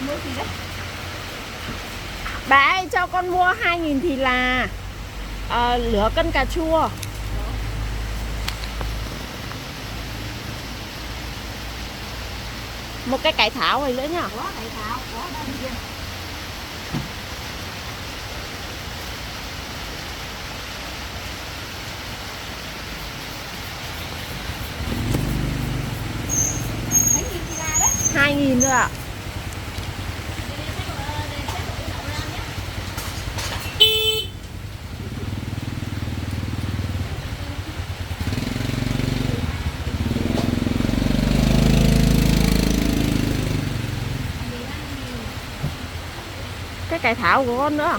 Mua gì đấy? Bà ơi, cho con mua 2.000 thì là lửa cân cà chua. Một cái cải thảo này nữa nhá. Có cải thảo, có đây kia. Mấy nghìn thì là đấy. 2.000 nữa ạ. Cái cải thảo của con nữa.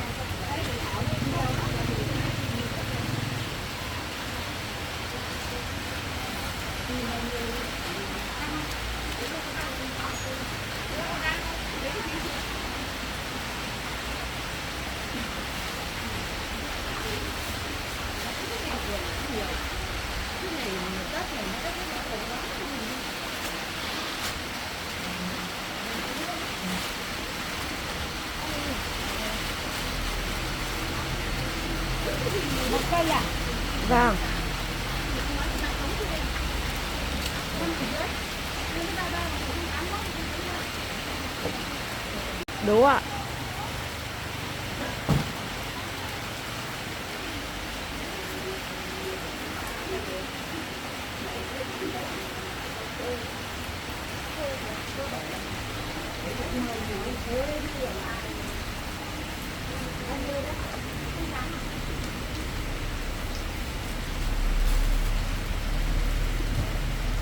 Một cây à? Vâng. Đúng ạ.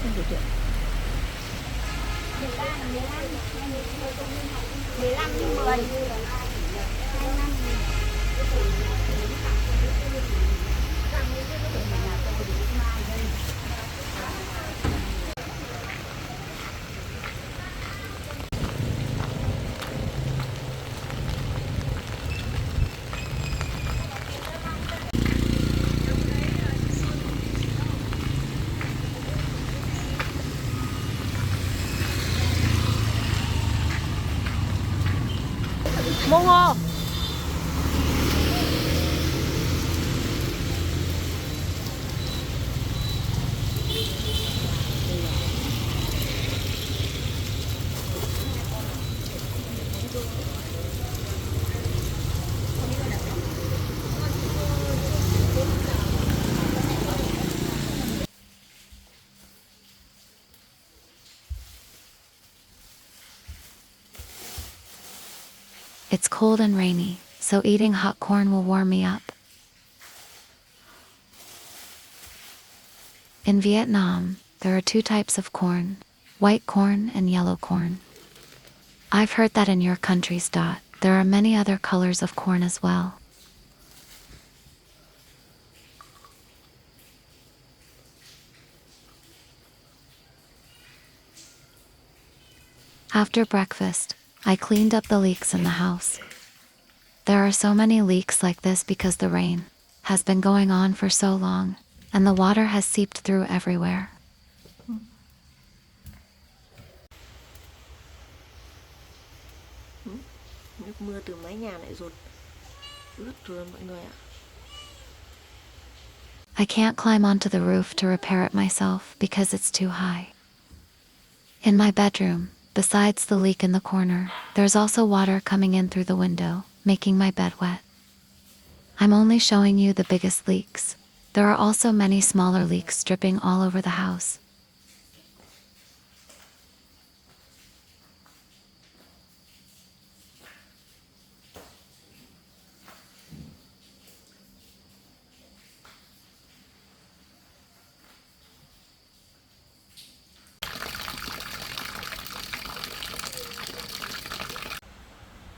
Không được. 15 nhưng 10. 25. Mua ngô. It's cold and rainy, so eating hot corn will warm me up. In Vietnam, there are two types of corn, white corn and yellow corn. I've heard that in your country's there are many other colors of corn as well. After breakfast, I cleaned up the leaks in the house. There are so many leaks like this because the rain has been going on for so long, and the water has seeped through everywhere. Nước mưa từ mái nhà lại dột ướt rồi mọi người ạ. I can't climb onto the roof to repair it myself because it's too high. In my bedroom, besides the leak in the corner, there's also water coming in through the window, making my bed wet. I'm only showing you the biggest leaks. There are also many smaller leaks dripping all over the house.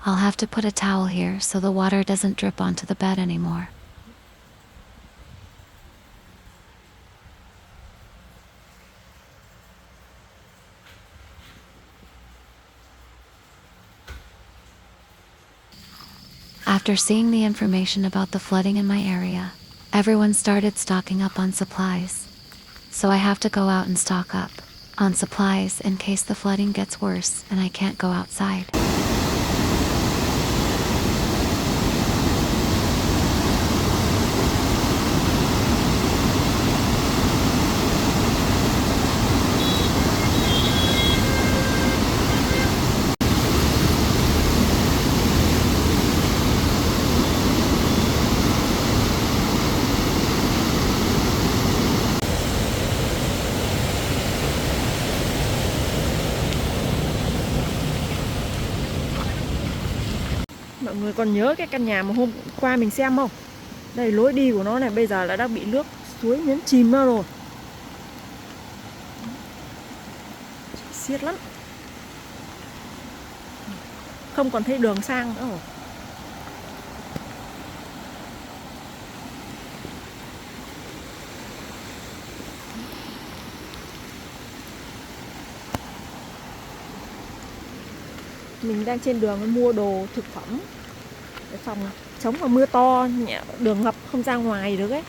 I'll have to put a towel here so the water doesn't drip onto the bed anymore. After seeing the information about the flooding in my area, everyone started stocking up on supplies. So I have to go out and stock up on supplies in case the flooding gets worse and I can't go outside. Mọi người còn nhớ cái căn nhà mà hôm qua mình xem không? Đây lối đi của nó này bây giờ đã bị nước suối nhấn chìm ra rồi. Xiết lắm. Không còn thấy đường sang nữa rồi. Mình đang trên đường mua đồ thực phẩm để phòng chống vào mưa to, đường ngập không ra ngoài được ấy.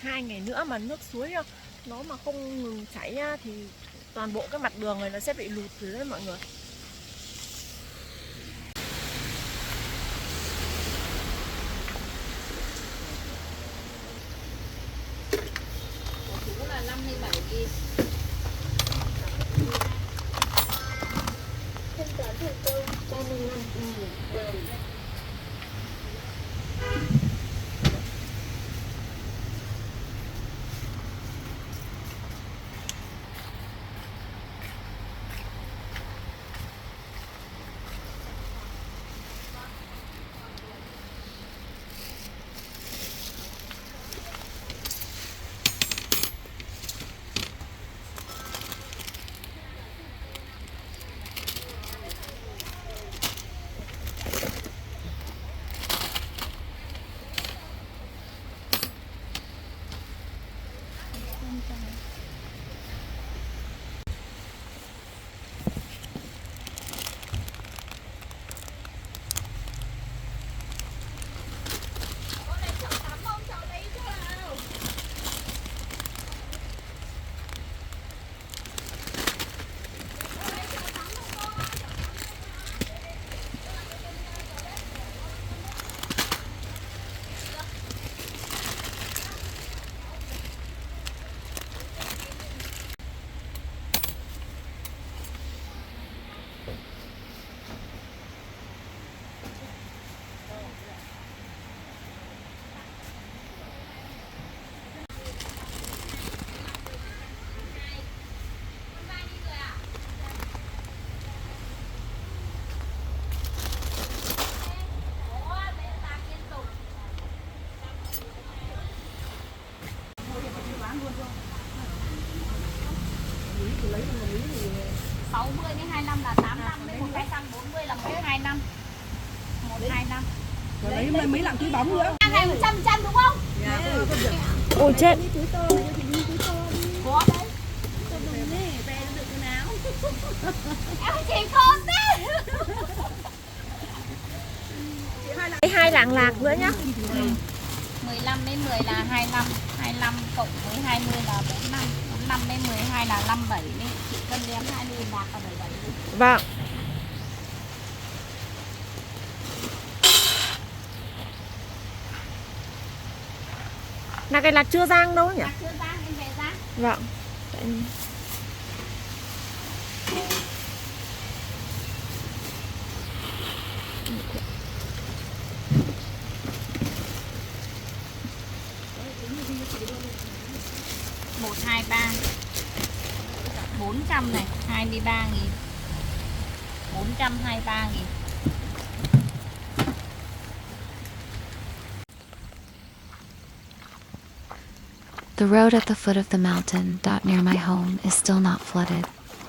Hai ngày nữa mà nước suối nó mà không ngừng chảy thì toàn bộ cái mặt đường này nó sẽ bị lụt rồi đấy mọi người. Củ là 57.000. Thanh toán thành công 35.000 đồng. lấy một lý thì 60 đến 25 là 85, đến 140 là 125. 125. Rồi lấy mấy lạng túi bóng nữa. Hàng này 100 đúng không? ôi chết. Có đấy. Cho đừng đi, về nó được quần áo. Em chỉ con đấy. Hai lạng lạc nữa nhá. 15 đến 10 là 25, 25 cộng với 20 là 45. 5 đến 12 là 57 đấy. Chị cân đếm 20.000 bạc là 77. Vâng. Là cái là chưa rang đâu nhỉ? Bạc chưa rang em về rang. Vâng. Một, hai, ba, 400 này, 23.000, 423.000. The road at the foot of the mountain near my home is still not flooded.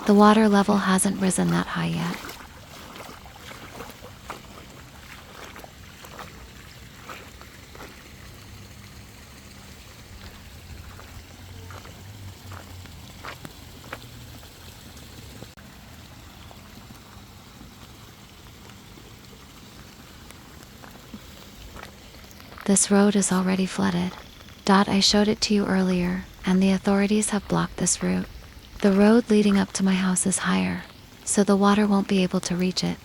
The water level hasn't risen that high yet. This road is already flooded. I showed it to you earlier, and the authorities have blocked this route. The road leading up to my house is higher, so the water won't be able to reach it.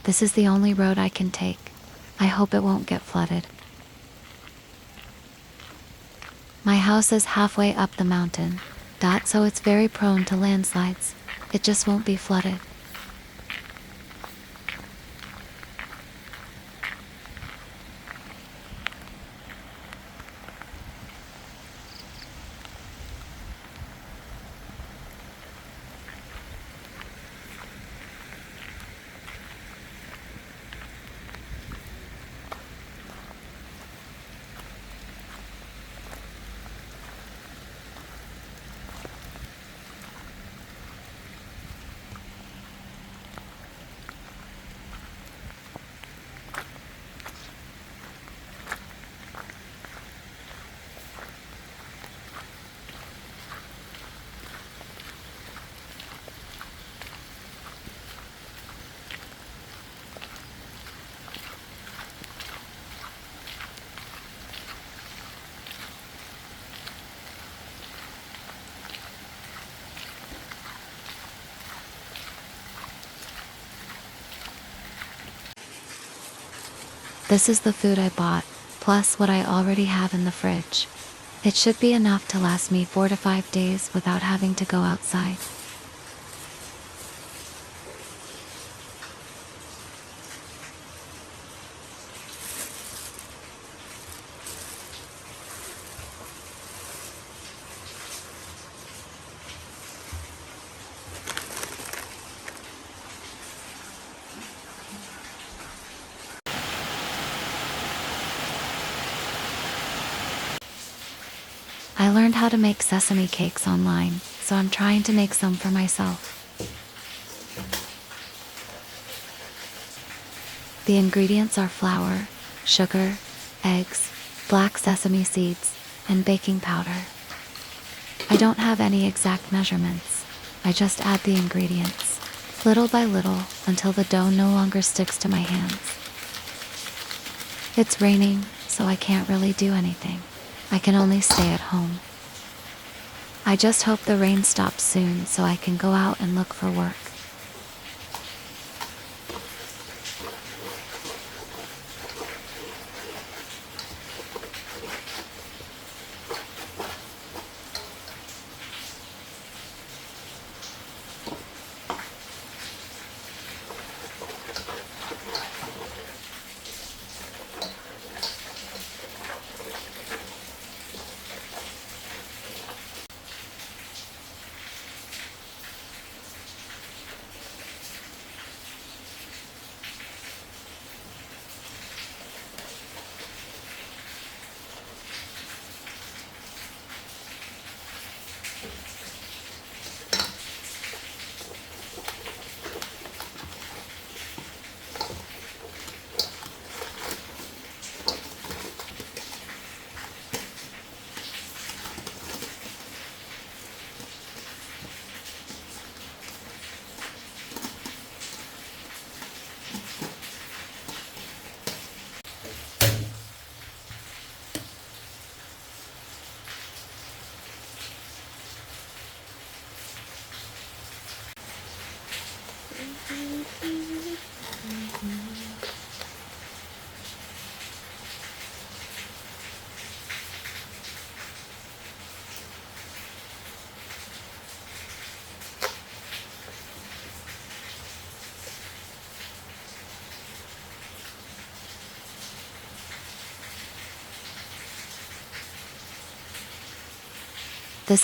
This is the only road I can take. I hope it won't get flooded. My house is halfway up the mountain, so it's very prone to landslides. It just won't be flooded. This is the food I bought, plus what I already have in the fridge. It should be enough to last me 4 to 5 days without having to go outside. I learned how to make sesame cakes online, so I'm trying to make some for myself. The ingredients are flour, sugar, eggs, black sesame seeds, and baking powder. I don't have any exact measurements. I just add the ingredients, little by little, until the dough no longer sticks to my hands. It's raining, so I can't really do anything. I can only stay at home. I just hope the rain stops soon so I can go out and look for work. This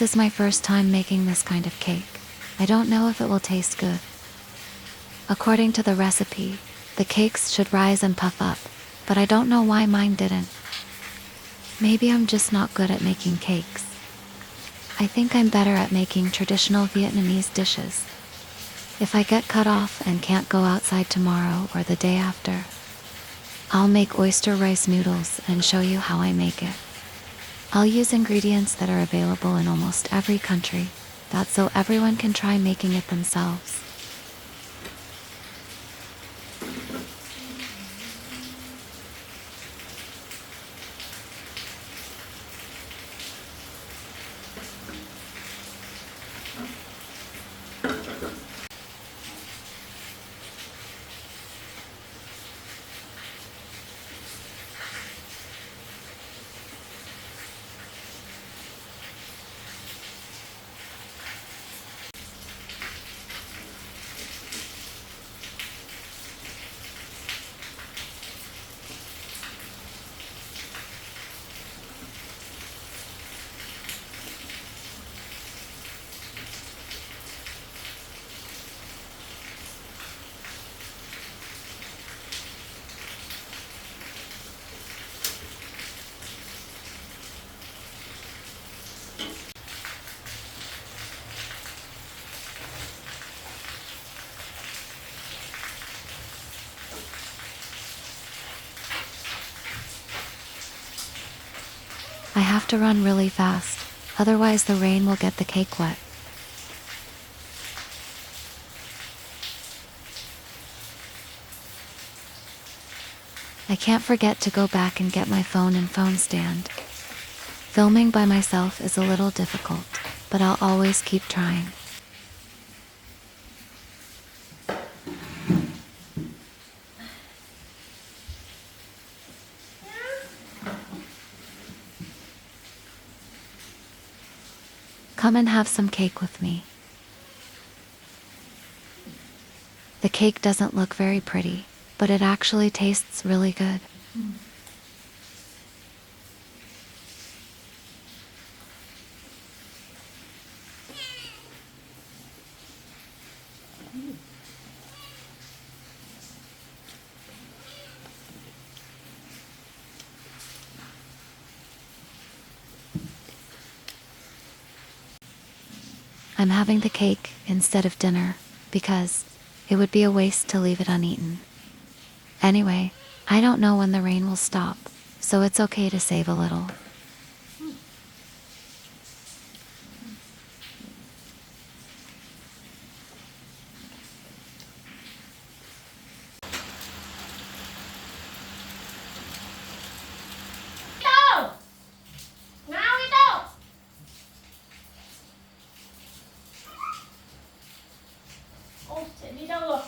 is my first time making this kind of cake. I don't know if it will taste good. According to the recipe, the cakes should rise and puff up, but I don't know why mine didn't. Maybe I'm just not good at making cakes. I think I'm better at making traditional Vietnamese dishes. If I get cut off and can't go outside tomorrow or the day after, I'll make oyster rice noodles and show you how I make it. I'll use ingredients that are available in almost every country, that's so everyone can try making it themselves. I have to run really fast, otherwise the rain will get the cake wet. I can't forget to go back and get my phone and phone stand. Filming by myself is a little difficult, but I'll always keep trying. Come and have some cake with me. The cake doesn't look very pretty, but it actually tastes really good. I'm having the cake instead of dinner because it would be a waste to leave it uneaten. Anyway, I don't know when the rain will stop, so it's okay to save a little. Ôi, chạy đi đâu rồi?